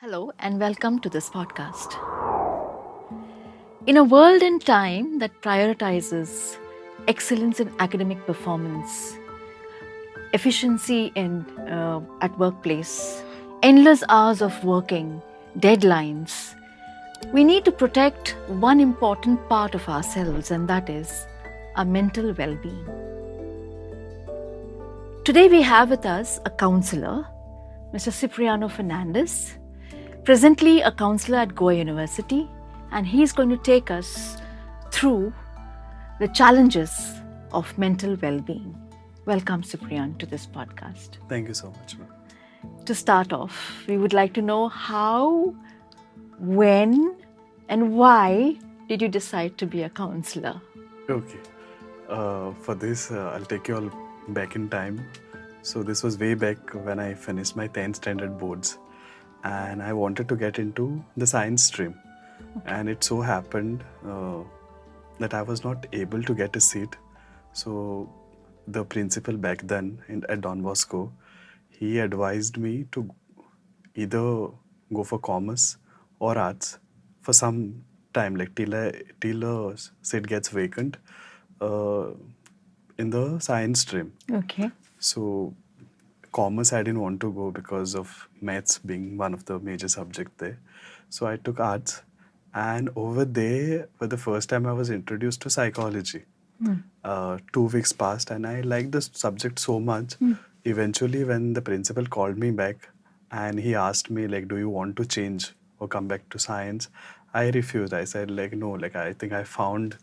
Hello and welcome to this podcast. In a world and time that prioritizes excellence in academic performance, efficiency at workplace, endless hours of working, deadlines, we need to protect one important part of ourselves, and that is our mental well-being. Today we have with us a counsellor, Mr. Cipriano Fernandes, presently a counsellor at Goa University, and he's going to take us through the challenges of mental well-being. Welcome, Cipriano, to this podcast. Thank you so much, ma'am. To start off, we would like to know how, when, and why did you decide to be a counsellor? Okay. For this, I'll take you all back in time. So this was way back when I finished my 10th standard boards. And I wanted to get into the science stream. Okay. And it so happened that I was not able to get a seat. So the principal back then at Don Bosco, he advised me to either go for commerce or arts for some time, like till a seat gets vacant in the science stream. Okay. So commerce I didn't want to go because of maths being one of the major subjects there. So I took arts, and over there for the first time I was introduced to psychology. 2 weeks passed and I liked the subject so much. Eventually when the principal called me back and he asked me like, do you want to change or come back to science? I refused. I said like, no, like I think I found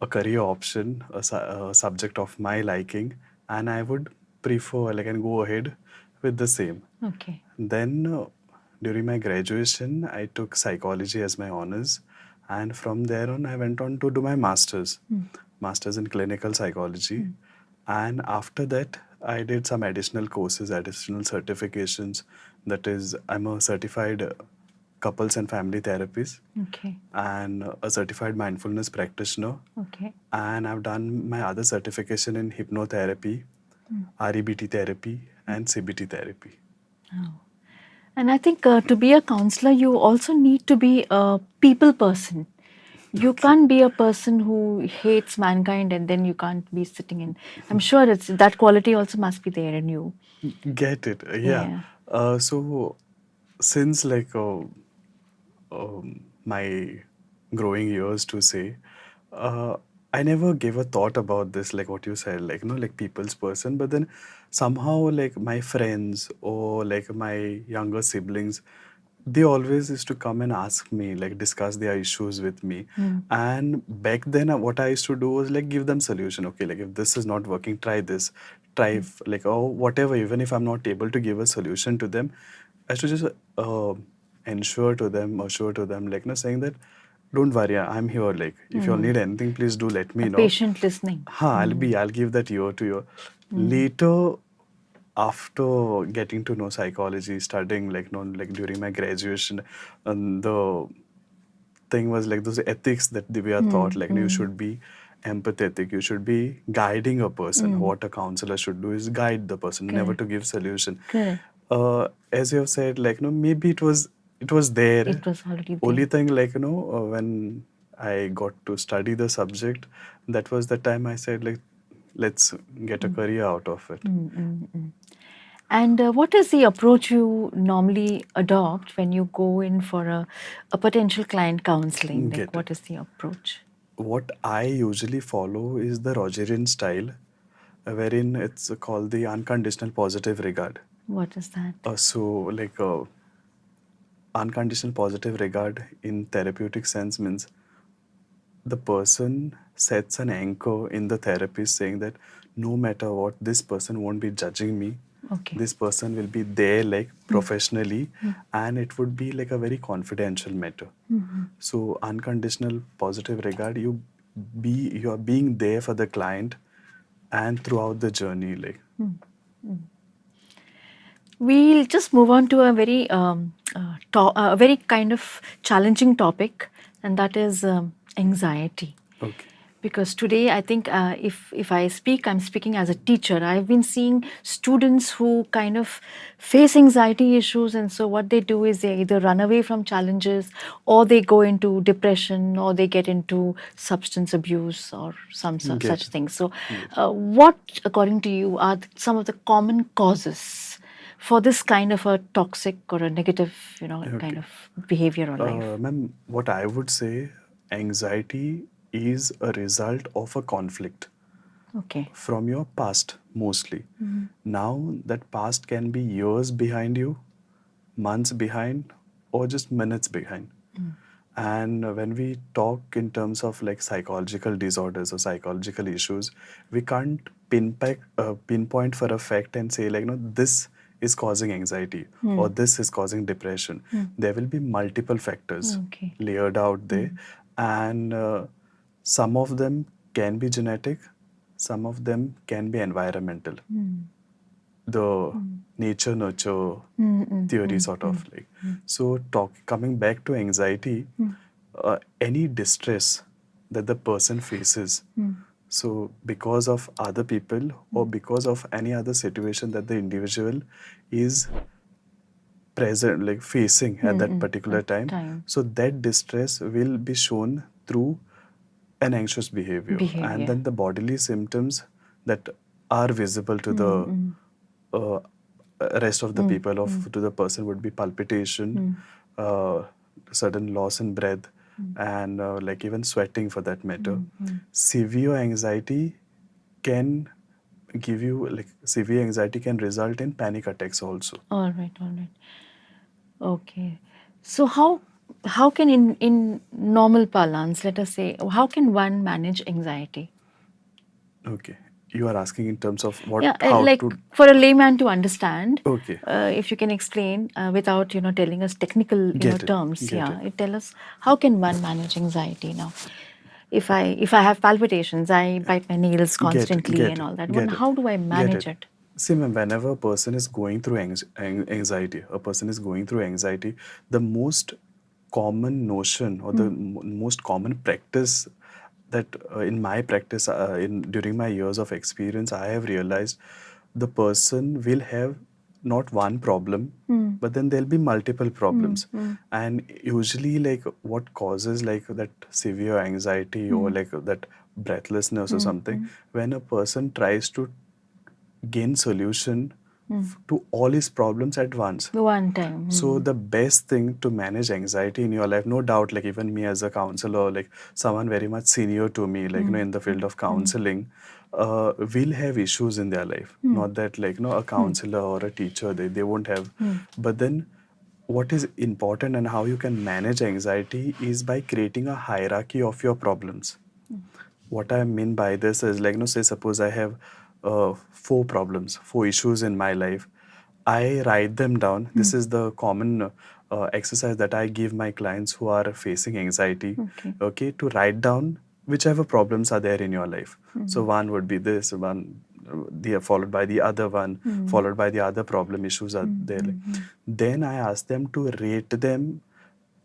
a career option, a subject of my liking, and I would prefer like and go ahead with the same. Okay. Then during my graduation, I took psychology as my honors, and from there on, I went on to do my master's in clinical psychology. And after that, I did some additional courses, additional certifications. That is, I'm a certified couples and family therapist. Okay. And a certified mindfulness practitioner. Okay. And I've done my other certification in hypnotherapy, REBT therapy, and CBT therapy. Oh. And I think to be a counsellor, you also need to be a people person. You can't be a person who hates mankind and then you can't be sitting in. I'm sure that quality also must be there in you. Get it? Yeah. So since like my growing years to say, I never gave a thought about this, like what you said, like, like people's person. But then somehow like my friends or like my younger siblings, they always used to come and ask me, like discuss their issues with me. And back then what I used to do was like give them solution. Okay, like if this is not working, try this. Try like, or whatever, even if I'm not able to give a solution to them, I used to just assure to them, like, saying that, don't worry, I'm here. Like, if you all need anything, please do let me know. Patient listening. I'll give that ear to ear. Later, after getting to know psychology, studying, like, like during my graduation, and the thing was like those ethics that we are taught, like, you should be empathetic, you should be guiding a person. What a counselor should do is guide the person, never to give solution. As you have said, like, maybe it was there. It was already there. Only thing, like, when I got to study the subject, that was the time I said, like, let's get a career out of it. And what is the approach you normally adopt when you go in for a potential client counseling? Like, what is the approach? What I usually follow is the Rogerian style, wherein it's called the unconditional positive regard. What is that? So, like, unconditional positive regard in therapeutic sense means the person sets an anchor in the therapist saying that no matter what, this person won't be judging me. Okay. This person will be there like professionally, and it would be like a very confidential matter. So unconditional positive regard, you are being there for the client and throughout the journey, like. We'll just move on to a very very kind of challenging topic, and that is anxiety. Okay. Because today, I think if I speak, I'm speaking as a teacher. I've been seeing students who kind of face anxiety issues, and so what they do is they either run away from challenges, or they go into depression, or they get into substance abuse, or some Get such it. things. So, Get it. what, according to you, are some of the common causes for this kind of a toxic or a negative, kind Okay. of behavior or life? Ma'am, what I would say, anxiety is a result of a conflict Okay. from your past mostly. Now, that past can be years behind you, months behind, or just minutes behind. And when we talk in terms of like psychological disorders or psychological issues, we can't pinpoint for a fact and say like, this is causing anxiety or this is causing depression. There will be multiple factors Okay. layered out there, and some of them can be genetic, some of them can be environmental. The nature nurture theory sort of like. So coming back to anxiety, any distress that the person faces, so because of other people or because of any other situation that the individual is present, like facing at that particular time, so that distress will be shown through an anxious behavior, and then the bodily symptoms that are visible to the uh, rest of the people of to the person would be palpitation, sudden loss in breath, and like even sweating for that matter. Severe anxiety can give you like severe anxiety can result in panic attacks also. All right, all right. Okay. So how can in normal parlance, let us say, how can one manage anxiety? Okay, you are asking in terms of what Yeah, how like to. for a layman to understand, Okay, if you can explain without telling us technical get it, terms. get Yeah, it. tell us how can one manage anxiety now? If I have palpitations, I bite my nails Get it, constantly get and it, all that. get it, How do I get manage it. it? See, ma'am, whenever a person is going through anxiety, a person is going through anxiety, the most common notion or the most common practice that in my practice, in during my years of experience, I have realized the person will have not one problem, but then there'll be multiple problems. And usually, like what causes like that severe anxiety or like that breathlessness or something, when a person tries to gain solution to all his problems at once. One time. So the best thing to manage anxiety in your life, no doubt, like even me as a counselor, like someone very much senior to me, like in the field of counseling, will have issues in their life. Not that like a counselor or a teacher, they won't have. But then what is important and how you can manage anxiety is by creating a hierarchy of your problems. What I mean by this is like, say, suppose I have four problems, four issues in my life. I write them down. This is the common exercise that I give my clients who are facing anxiety. Okay, to write down whichever problems are there in your life. So one would be this, one the followed by the other one, followed by the other problem issues are there. Then I ask them to rate them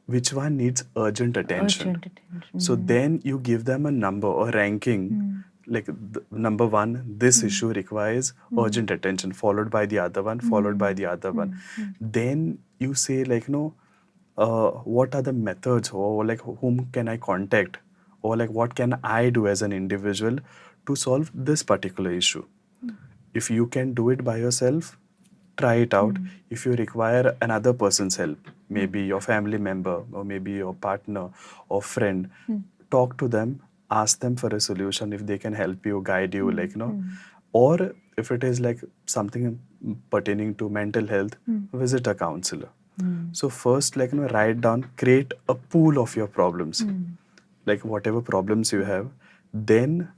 which one needs urgent attention. Urgent attention. So then you give them a number or ranking, like number one, this issue requires urgent attention, followed by the other one, followed by the other one. Then you say like, what are the methods or like whom can I contact or like what can I do as an individual to solve this particular issue. If you can do it by yourself, try it out. If you require another person's help, maybe your family member or maybe your partner or friend, talk to them, ask them for a solution if they can help you, guide you, like, or if it is like something pertaining to mental health, visit a counselor. So first, like, write down, create a pool of your problems, like whatever problems you have, then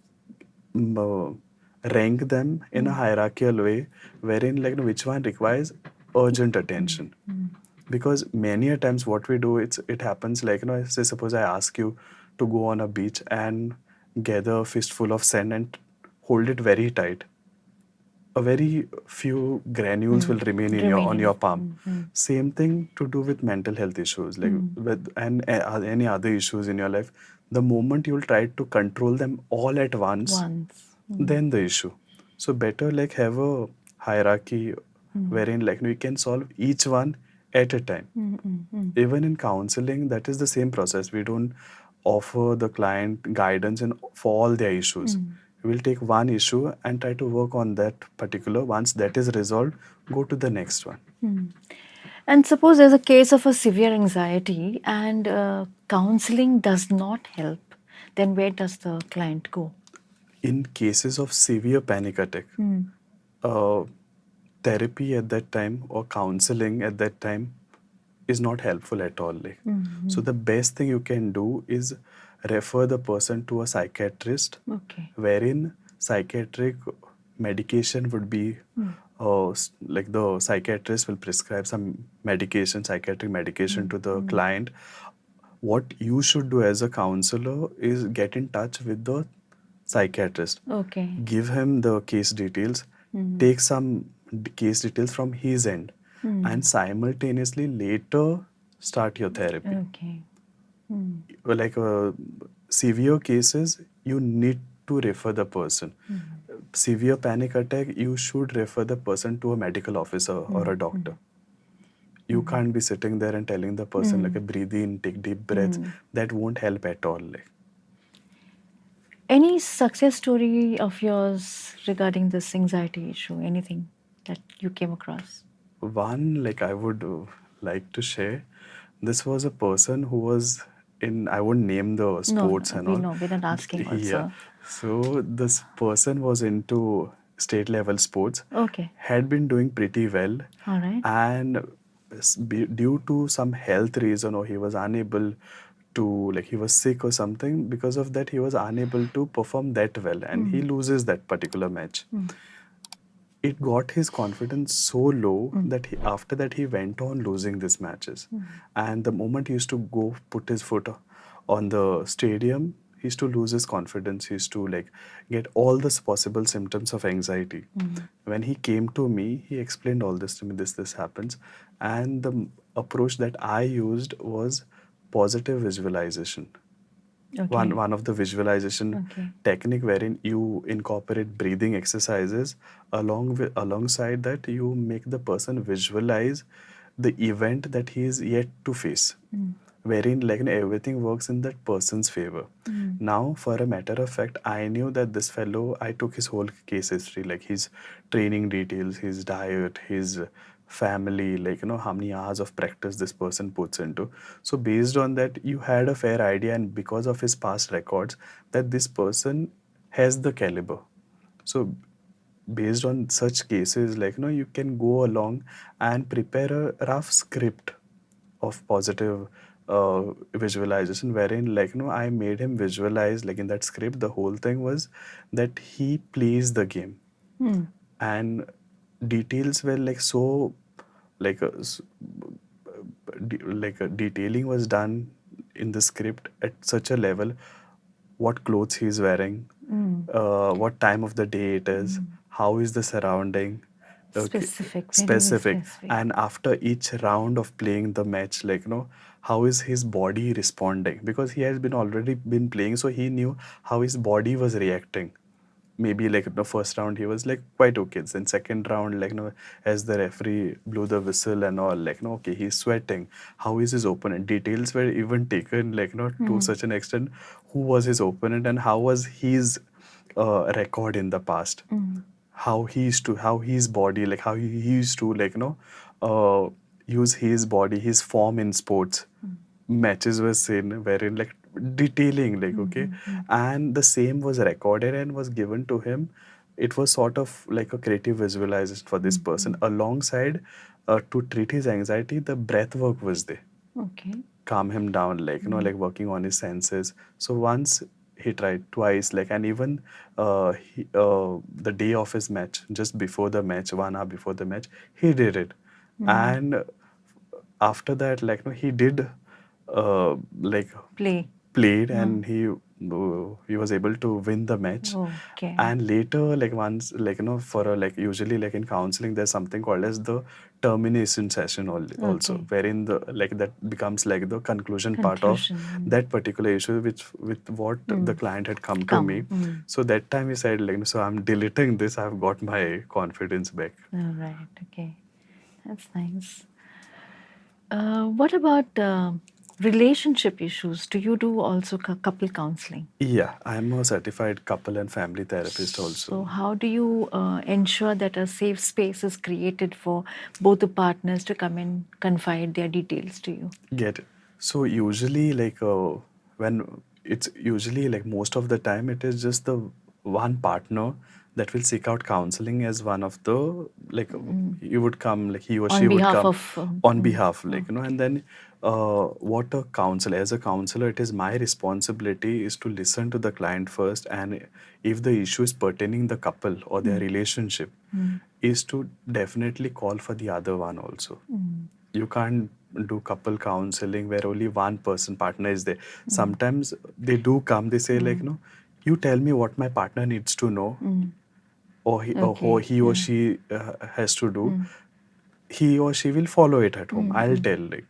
rank them in a hierarchical way wherein like which one requires urgent attention. Because many a times what we do, it happens like, say suppose I ask you to go on a beach and gather a fistful of sand and hold it very tight. a very few granules will remain in your on Remaining. your palm. Same thing to do with mental health issues, like with and any other issues in your life. The moment you'll try to control them all at once, Once. then the issue. So better like have a hierarchy wherein like we can solve each one at a time. Even in counseling, that is the same process. We don't offer the client guidance in for all their issues. We will take one issue and try to work on that particular. Once that is resolved, go to the next one. And suppose there's a case of a severe anxiety and counseling does not help, then where does the client go? In cases of severe panic attack, uh, therapy at that time or counseling at that time is not helpful at all. Like, so the best thing you can do is refer the person to a psychiatrist, Okay. wherein psychiatric medication would be like the psychiatrist will prescribe some medication, psychiatric medication to the client. What you should do as a counselor is get in touch with the psychiatrist, Okay. give him the case details, take some case details from his end, and simultaneously later start your therapy. Okay. Like severe cases, you need to refer the person. Severe panic attack, you should refer the person to a medical officer or a doctor. You can't be sitting there and telling the person like breathe in, take deep breaths. That won't help at all. Like. Any success story of yours regarding this anxiety issue? Anything that you came across? One, like I would like to share, this was a person who was in, I won't name the sports No, and we all. know. We're not asking Yeah. also. So this person was into state level sports, Okay. had been doing pretty well, All right. and due to some health reason or he was unable to, like he was sick or something, because of that he was unable to perform that well and he loses that particular match. It got his confidence so low that after that he went on losing these matches. And the moment he used to go put his foot on the stadium, he used to lose his confidence. He used to like get all the possible symptoms of anxiety. When he came to me, he explained all this to me. This happens, and the approach that I used was positive visualization. Okay. One of the visualization Okay. technique wherein you incorporate breathing exercises alongside that you make the person visualize the event that he is yet to face, wherein like everything works in that person's favor. Now for a matter of fact, I knew that this fellow, I took his whole case history, like his training details, his diet, his family, like how many hours of practice this person puts into. So based on that you had a fair idea, and because of his past records, that this person has the caliber. So based on such cases, like you can go along and prepare a rough script of positive visualization, wherein like I made him visualize, like in that script the whole thing was that he plays the game, and details were like so like detailing was done in the script at such a level, what clothes he's wearing, what time of the day it is, how is the surrounding. Okay, Specific. Very specific. specific. And after each round of playing the match, like how is his body responding, because he has been already been playing, so he knew how his body was reacting. Maybe like in the first round he was like quite okay, then second round, like as the referee blew the whistle and all, like okay, he's sweating, how is his opponent, details were even taken, like to such an extent, who was his opponent and how was his record in the past, how he used to, how his body, like how he used to, like uh, use his body, his form in sports. Matches were seen wherein like detailing, like okay, and the same was recorded and was given to him. It was sort of like a creative visualization for this person. Alongside, to treat his anxiety, the breath work was there, Okay. calm him down, like like working on his senses. So once he tried, twice, like, and even the day of his match, just before the match, 1 hour before the match, he did it. And after that, like he did like Play. played, and he he was able to win the match. Okay. And later, like once, like for a, like usually like in counseling, there's something called as the termination session also, Okay. wherein the like that becomes like the conclusion part of Conclusion. that particular issue, which with what the client had come to me. So that time he said like, so I'm deleting this. I've got my confidence back. All right. Okay. That's nice. What about relationship issues? Do you do also couple counseling? Yeah, I'm a certified couple and family therapist also. So, how do you ensure that a safe space is created for both the partners to come and confide their details to you? Get it. So usually like when it's usually like most of the time it is just the one partner that will seek out counseling as one of the like he would come like he or On she would behalf come of. on behalf like Okay. and then what a counselor as a counselor it is my responsibility is to listen to the client first, and if the issue is pertaining the couple or their relationship is to definitely call for the other one also. You can't do couple counseling where only one person partner is there. Sometimes they do come, they say like, you tell me what my partner needs to know, or Okay. he or she has to do. He or she will follow it at home. I'll tell like.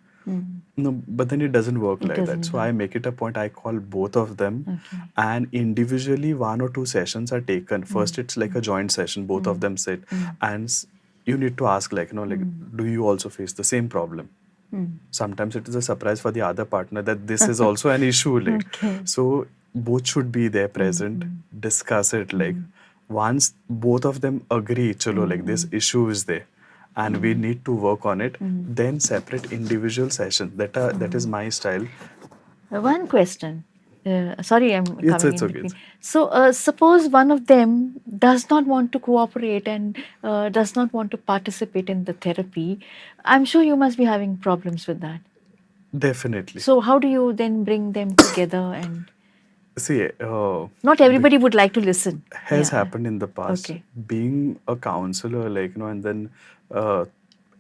No, but then it doesn't work It like that. doesn't So work. I make it a point. I call both of them, Okay. and individually one or two sessions are taken. First, it's like a joint session. Both of them sit, and you need to ask like, like, do you also face the same problem? Sometimes it is a surprise for the other partner that this is also an issue. Like, Okay. so both should be there present, discuss it. Like, once both of them agree, chalo, like this issue is there, and we need to work on it. Then separate individual sessions. That is my style. One question. Sorry, I'm coming It's in okay. between. So, suppose one of them does not want to cooperate and does not want to participate in the therapy. I'm sure you must be having problems with that. Definitely. So, how do you then bring them together? And See, not everybody would like to listen. has Yeah. happened in the past. Okay. Being a counselor, like, and then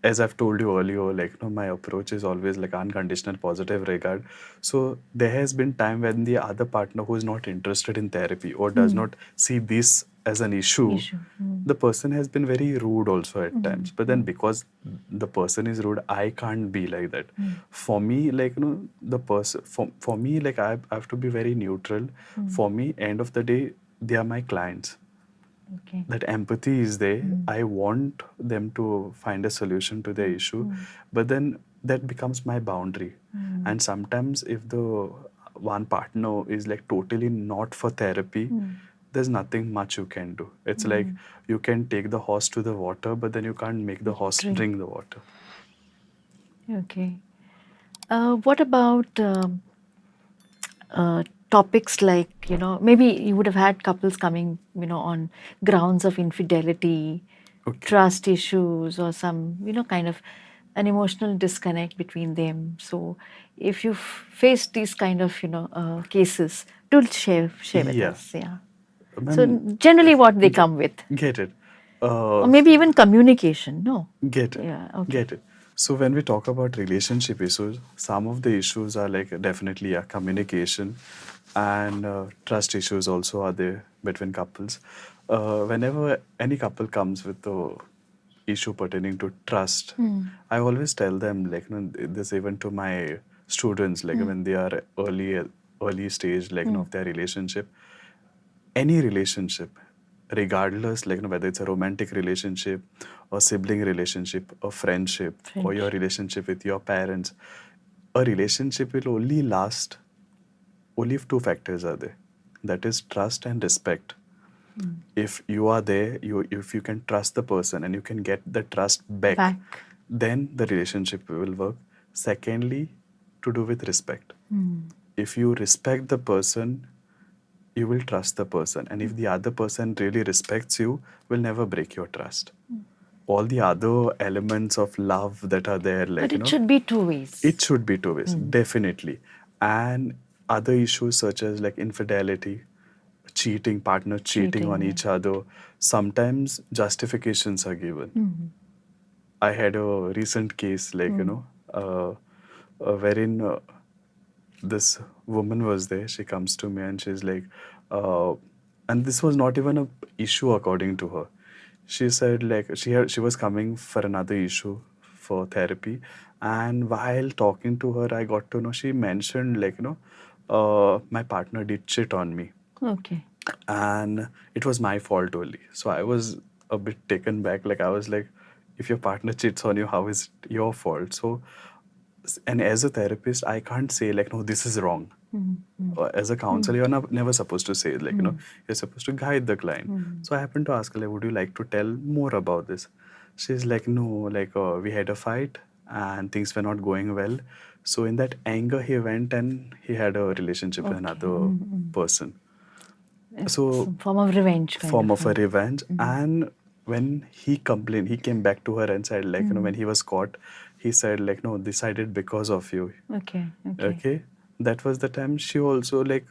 as I've told you earlier, like, my approach is always like unconditional positive regard. So there has been time when the other partner who is not interested in therapy or does not see this as an issue, Issue. the person has been very rude also at times. But then because the person is rude, I can't be like that. For me, like, the person, for me, like, I have to be very neutral. For me, end of the day, they are my clients. Okay. That empathy is there. I want them to find a solution to their issue, but then that becomes my boundary. And sometimes if the one partner is like totally not for therapy, there's nothing much you can do. It's like you can take the horse to the water, but then you can't make the horse drink the water. Okay. What about topics like, maybe you would have had couples coming, on grounds of infidelity, Okay. trust issues, or some, kind of an emotional disconnect between them. So, if you've faced these kind of, cases, do share with Yeah. us. Yeah. So, Ma'am, generally, what they come with, get it. or maybe even communication. No. Get it. Yeah. Okay. Get it. So when we talk about relationship issues, some of the issues are like definitely communication, and trust issues also are there between couples. Whenever any couple comes with the issue pertaining to trust, I always tell them like this even to my students like when they are early stage like of their relationship, any relationship, regardless, like whether it's a romantic relationship, a sibling relationship, a friendship, or your relationship with your parents, a relationship will only last. Only if two factors are there. That is trust and respect. If you are there, if you can trust the person and you can get the trust back, then the relationship will work. Secondly, to do with respect. If you respect the person, you will trust the person, and if the other person really respects you, will never break your trust. All the other elements of love that are there, like But it should be two ways. it should be two ways, definitely. And other issues such as like infidelity, cheating, partner cheating on each other, sometimes justifications are given. I had a recent case, like wherein this woman was there. She comes to me and she's like, uh, and this was not even a issue according to her. She said like she was coming for another issue for therapy, and while talking to her, I got to know she mentioned like my partner did cheat on me, Okay. and it was my fault only. So I was a bit taken back. Like I was like, if your partner cheats on you, how is it your fault? So, and as a therapist, I can't say like, no, this is wrong. As a counselor, you're not, never supposed to say like, you're supposed to guide the client. So I happened to ask her, like, would you like to tell more about this? She's like, no, like we had a fight and things were not going well. So in that anger, he went and he had a relationship with Okay. another person. It's So some form of revenge, kind form of a of. revenge. And when he complained, he came back to her and said like, when he was caught, he said like, no, this I did because of you. Okay. Okay. Okay, that was the time she also like,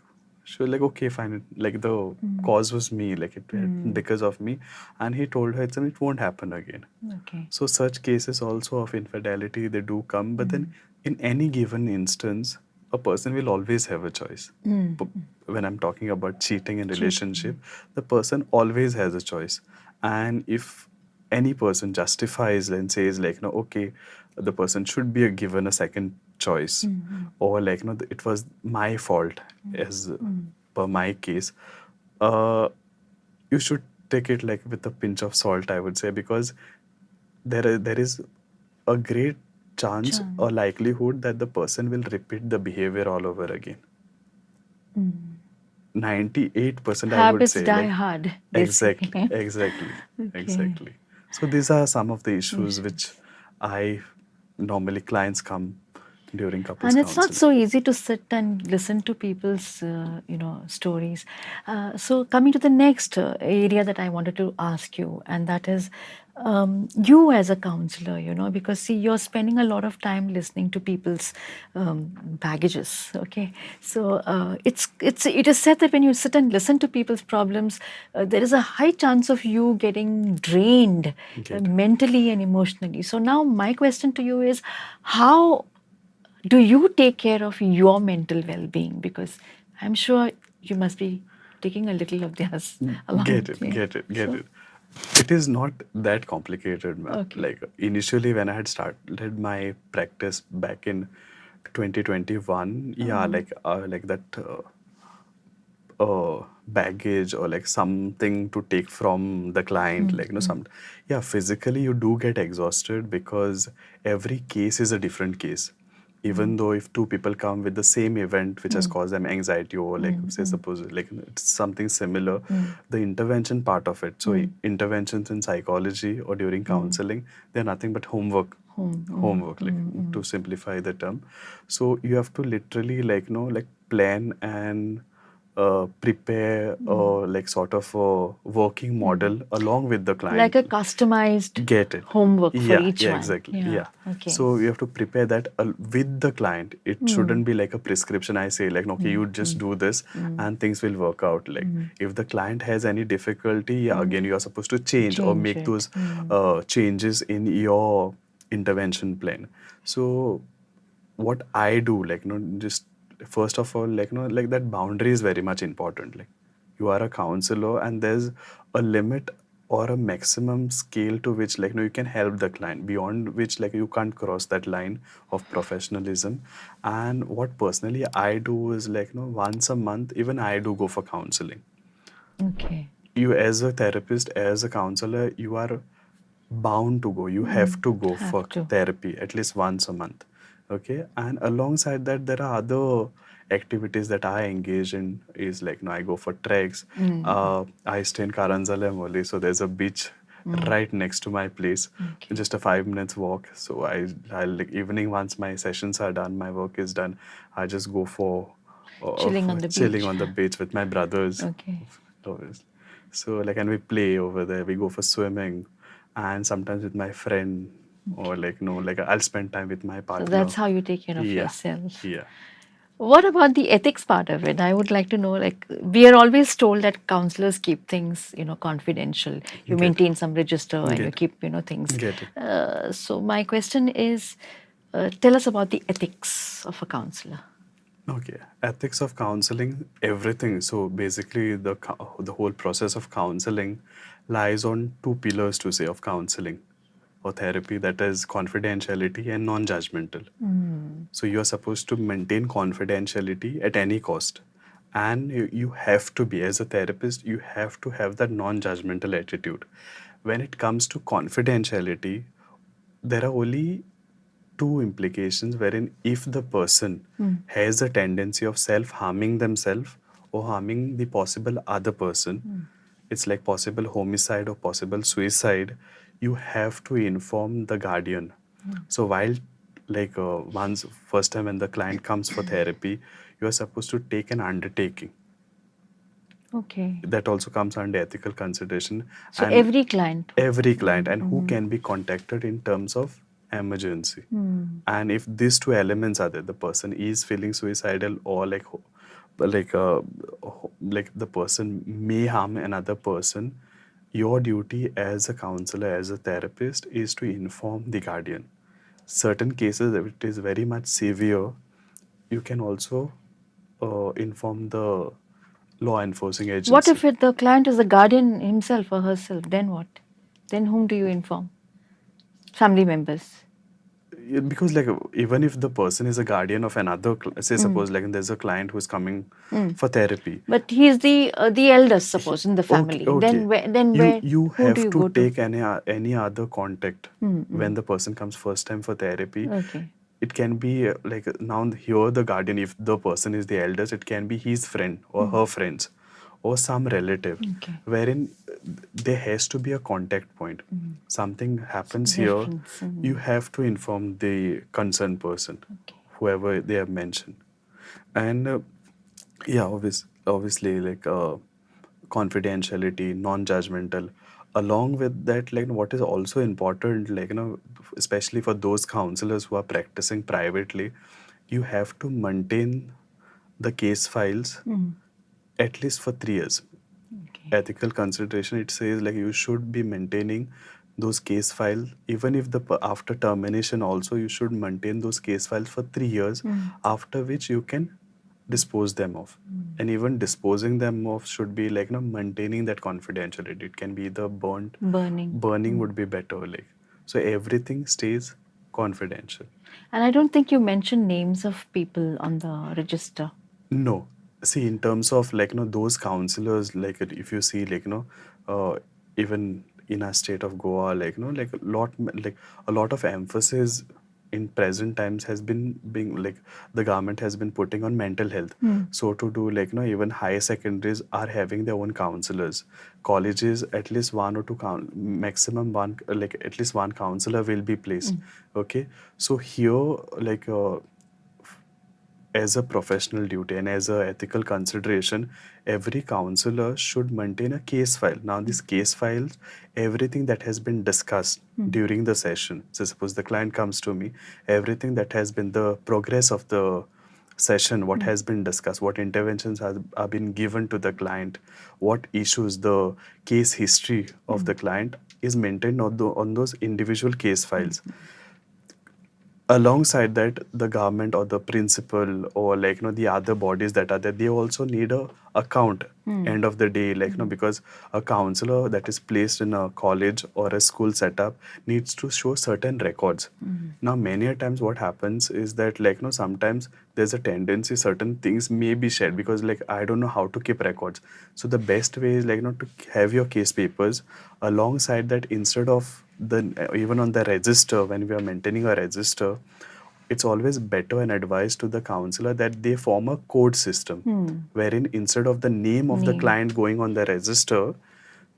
she was like, okay, fine, like the cause was me, like it happened because of me. And he told her it won't happen again. Okay. So such cases also of infidelity, they do come, but then in any given instance, a person will always have a choice. When I'm talking about cheating in relationship, the person always has a choice. And if any person justifies and says like, no, okay, the person should be given a second choice, or like, no, it was my fault as per my case, you should take it like with a pinch of salt, I would say, because there is a great chance or likelihood that the person will repeat the behavior all over again. 98% I would Habits say, die like, hard, they say. exactly, Okay. exactly. So these are some of the issues which I normally clients come during couples And it's not counseling. so easy to sit and listen to people's, stories. So coming to the next area that I wanted to ask you, and that is you as a counselor, because see, you're spending a lot of time listening to people's baggages. Okay, so it is said that when you sit and listen to people's problems, there is a high chance of you getting drained mentally and emotionally. So now my question to you is, how do you take care of your mental well-being? Because I'm sure you must be taking a little of theirs along Get with it, me. get it, get So, it. It is not that complicated, ma'am. okay. Like initially when I had started my practice back in 2021, yeah, like that baggage or like something to take from the client, like some, yeah, physically you do get exhausted because every case is a different case. Even though if two people come with the same event which has caused them anxiety, or like say suppose like it's something similar, the intervention part of it, so interventions in psychology or during counseling, they're nothing but homework, like to simplify the term. So you have to literally like plan and prepare like sort of a working model along with the Like client. a customized Get it. homework for Yeah, each yeah, one. exactly. Yeah. Yeah. Okay. So you have to prepare that with the client. It shouldn't be like a prescription. I say like, okay, you just do this and things will work out. Like if the client has any difficulty, yeah, again, you are supposed to change or Change make it. those changes in your intervention plan. So what I do, like, just first of all, like, like that boundary is very much important. Like, you are a counselor, and there's a limit or a maximum scale to which, like, you can help the client, beyond which, like, you can't cross that line of professionalism. And what personally I do is, like, once a month, even I do go for counseling. Okay. You, as a therapist, as a counselor, you are bound to go. You have to go for Have to. therapy at least once a month. Okay. And alongside that, there are other activities that I engage in. Is like, I go for treks. I stay in Karanzalem only, so there's a beach right next to my place. Okay. Just a 5 minutes walk. So I like evening, once my sessions are done, my work is done, I just go Chilling on for the chilling beach. on the beach with my brothers. Okay. Obviously. So like, and we play over there. We go for swimming, and sometimes with my friend, or like, like I'll spend time with my So partner. that's how you take care of Yeah, yourself. yeah. What about the ethics part of it? I would like to know, like, we are always told that counselors keep things, confidential. You Get maintain some register and you Get keep, things. Get it. So my question is, tell us about the ethics of a counselor. Okay, ethics of counseling, everything. So basically, the whole process of counseling lies on two pillars to say of counseling or therapy, that is confidentiality and non-judgmental. So you are supposed to maintain confidentiality at any cost, and you have to be, as a therapist, you have to have that non-judgmental attitude. When it comes to confidentiality, there are only two implications, wherein if the person has a tendency of self harming themselves or harming the possible other person, it's like possible homicide or possible suicide, you have to inform the guardian. So while once first time when the client comes for therapy, you are supposed to take an undertaking Okay. that also comes under ethical consideration. So And every client. every client, and who can be contacted in terms of emergency. And if these two elements are there, the person is feeling suicidal, or like uh, like the person may harm another person, your duty as a counselor, as a therapist, is to inform the guardian. Certain cases, if it is very much severe, you can also inform the law enforcing What agency. if the client is the guardian himself or herself? Then what? Then whom do you inform? Family members. Yeah, because even if the person is a guardian of another, say suppose like there's a client who's coming for therapy. But he is the eldest, suppose, in the Okay, family. okay. Then where? You Who do have you to go to? take any other contact when the person comes first time for therapy. Okay. It can be now here the guardian, if the person is the eldest, it can be his friend or her friends or some relative, Okay. wherein there has to be a contact point. Something happens here, Reference. you have to inform the concerned person, Okay. whoever they have mentioned. And yeah, obviously confidentiality, non-judgmental. Along with that, what is also important, especially for those counselors who are practicing privately, you have to maintain the case files at least for 3 years. Okay. Ethical consideration, it says you should be maintaining those case files, even if after termination also you should maintain those case files for 3 years, after which you can dispose them of. And even disposing them of should be maintaining that confidentiality. It can be either Burning. burning would be better, so everything stays confidential. And I don't think you mentioned names of people on the register. No. See, in terms of those counselors, if you see even in our state of Goa, a lot of emphasis in present times has been being the government has been putting on mental health. So to do even higher secondaries are having their own counselors. Colleges, at least one or two maximum one, at least one counselor will be placed. Okay, so here as a professional duty and as a ethical consideration, every counselor should maintain a case file. Now, this case files, everything that has been discussed during the session. So, suppose the client comes to me, everything that has been the progress of the session, what has been discussed, what interventions have been given to the client, what issues, the case history of the client is maintained on those individual case files. Alongside that, the government or the principal or the other bodies that are there, they also need a account end of the day, because a counselor that is placed in a college or a school setup needs to show certain records. Now many a times what happens is that sometimes there's a tendency certain things may be shared, because I don't know how to keep records. So the best way is to have your case papers alongside that. Instead of even on the register, when we are maintaining a register, it's always better and advised to the counselor that they form a code system, wherein instead of the name of the Name. client going on the register,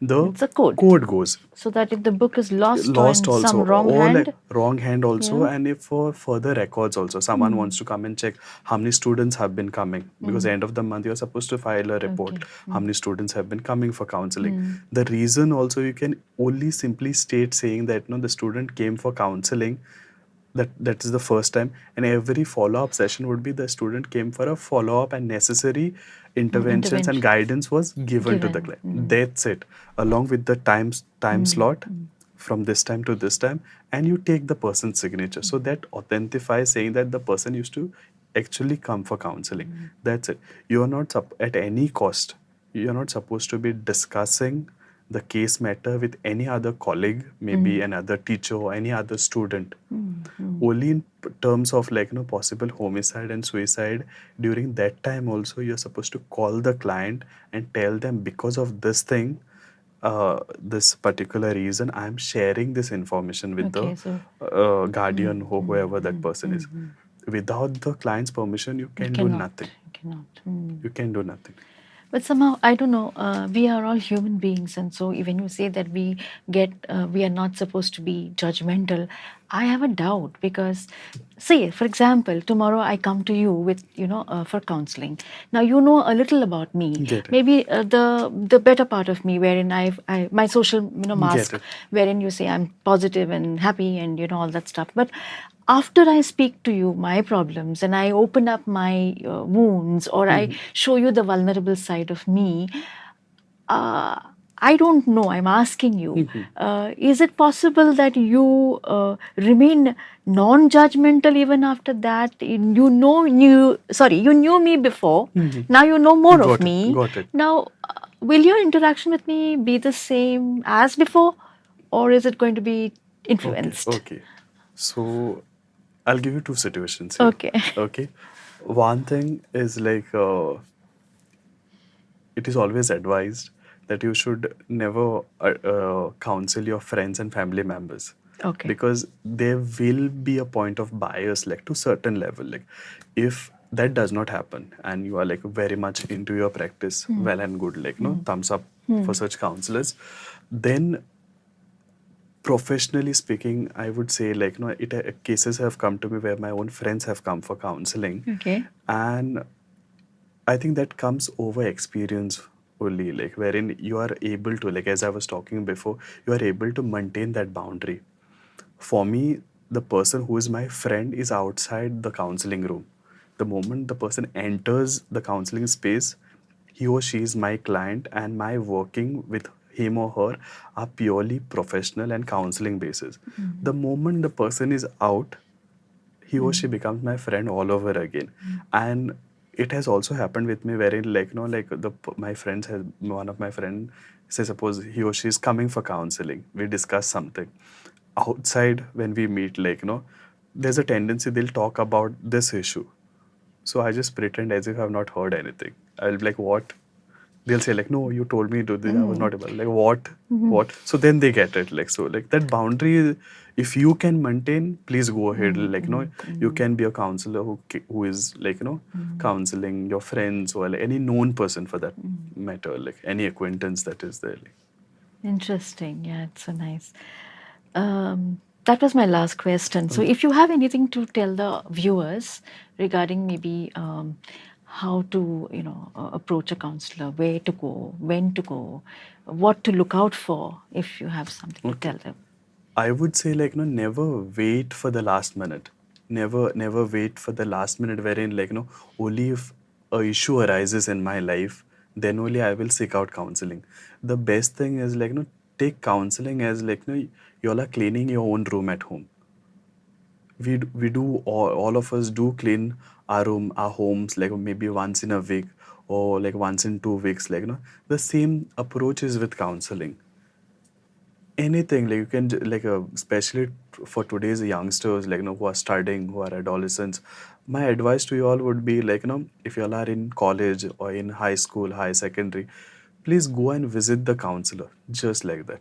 the It's a code. code goes. So that if the book is lost or Lost in also, some wrong or hand, wrong hand also. Yeah. And if for further records also, someone wants to come and check how many students have been coming, because end of the month you're supposed to file a report, Okay. how many students have been coming for counseling. The reason also, you can only simply state saying that the student came for counseling, that is the first time, and every follow-up session would be the student came for a follow-up and necessary interventions and interventions. guidance was given to the Given. client. That's it, along with the time slot from this time to this time, and you take the person's signature, so that authentifies saying that the person used to actually come for counseling. That's it. You're not at any cost. You're not supposed to be discussing the case matter with any other colleague, maybe another teacher or any other student. Only in terms of like possible homicide and suicide. During that time also, you're supposed to call the client and tell them, because of this thing, this particular reason, I'm sharing this information with the Okay, so guardian or whoever that person is. Without the client's permission, you you can do cannot, nothing. you cannot. You can do nothing. But somehow, I don't know, we are all human beings. And so when you say that we are not supposed to be judgmental, I have a doubt because, say, for example, tomorrow I come to you with, for counseling. Now, you know a little about me, Get it. maybe the better part of me, wherein my social, Get mask, it. wherein you say I'm positive and happy and, all that stuff. But after I speak to you my problems and I open up my wounds, or I show you the vulnerable side of me, uh, I don't know. I'm asking you, is it possible that you remain non-judgmental even after that? You knew me before. Now you know more of Got it. me. Got it. Now, will your interaction with me be the same as before, or is it going to be Okay. influenced? Okay. So I'll give you two situations here. Okay. Okay. One thing is like it is always advised that you should never counsel your friends and family members, Okay. because there will be a point of bias like to certain level. Like if that does not happen and you are like very much into your practice, well and good, like no thumbs up for such counselors, then professionally speaking, I would say like no, cases have come to me where my own friends have come for counseling, Okay. and I think that comes over experience only, like wherein you are able to, like as I was talking before, you are able to maintain that boundary. For me, the person who is my friend is outside the counseling room. The moment the person enters the counseling space, he or she is my client, and my working with him or her are purely professional and counseling basis. The moment the person is out, he or she becomes my friend all over again. And it has also happened with me wherein like like my friends has one of my friend, say suppose he or she is coming for counseling, we discuss something outside. When we meet, like there's a tendency they'll talk about this issue, so I just pretend as if I've not heard anything. I'll be like, what? They'll say like, no, you told me to do this, I was not able, like what? So then they get it, like so like that boundary, if you can maintain, please go ahead. Like you can be a counselor who is like counseling your friends or like any known person for that matter, like any acquaintance that is there. Interesting. Yeah, it's so nice. That was my last question. So, if you have anything to tell the viewers regarding maybe how to, approach a counselor, where to go, when to go, what to look out for, if you have something to Okay. tell them. I would say like never wait for the last minute. Never wait for the last minute wherein like only if a issue arises in my life, then only I will seek out counseling. The best thing is like take counseling as like you all are cleaning your own room at home. We do all of us do clean our room, our homes, like maybe once in a week or like once in 2 weeks. Like the same approach is with counseling. Anything like you can like especially for today's youngsters, like who are studying, who are adolescents, my advice to you all would be like if you all are in college or in high school, high secondary, please go and visit the counselor just like that.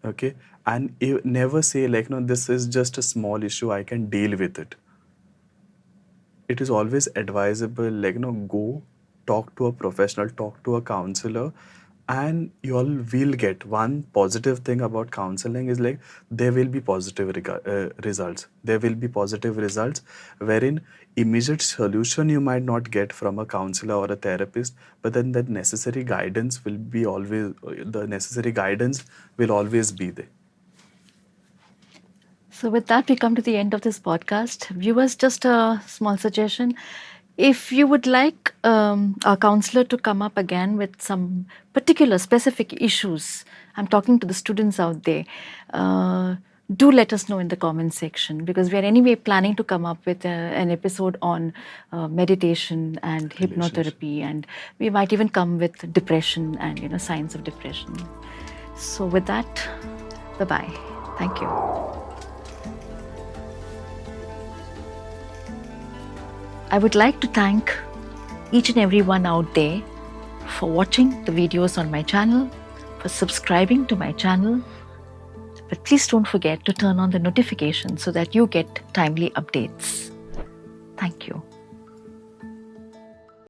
Okay. And you never say like this is just a small issue, I can deal with it. It is always advisable like go talk to a professional, talk to a counselor, and you all will get one positive thing about counseling is like there will be positive results. There will be positive results wherein immediate solution you might not get from a counselor or a therapist, but then that necessary guidance will be always the necessary guidance will always be there. So, with that, we come to the end of this podcast. Viewers, just a small suggestion. If you would like a counselor to come up again with some particular specific issues, I'm talking to the students out there. do let us know in the comment section, because we are anyway planning to come up with an episode on meditation and hypnotherapy, and we might even come with depression and signs of depression. So with that, bye-bye. Thank you. I would like to thank each and every one out there for watching the videos on my channel, for subscribing to my channel. But please don't forget to turn on the notifications so that you get timely updates. Thank you.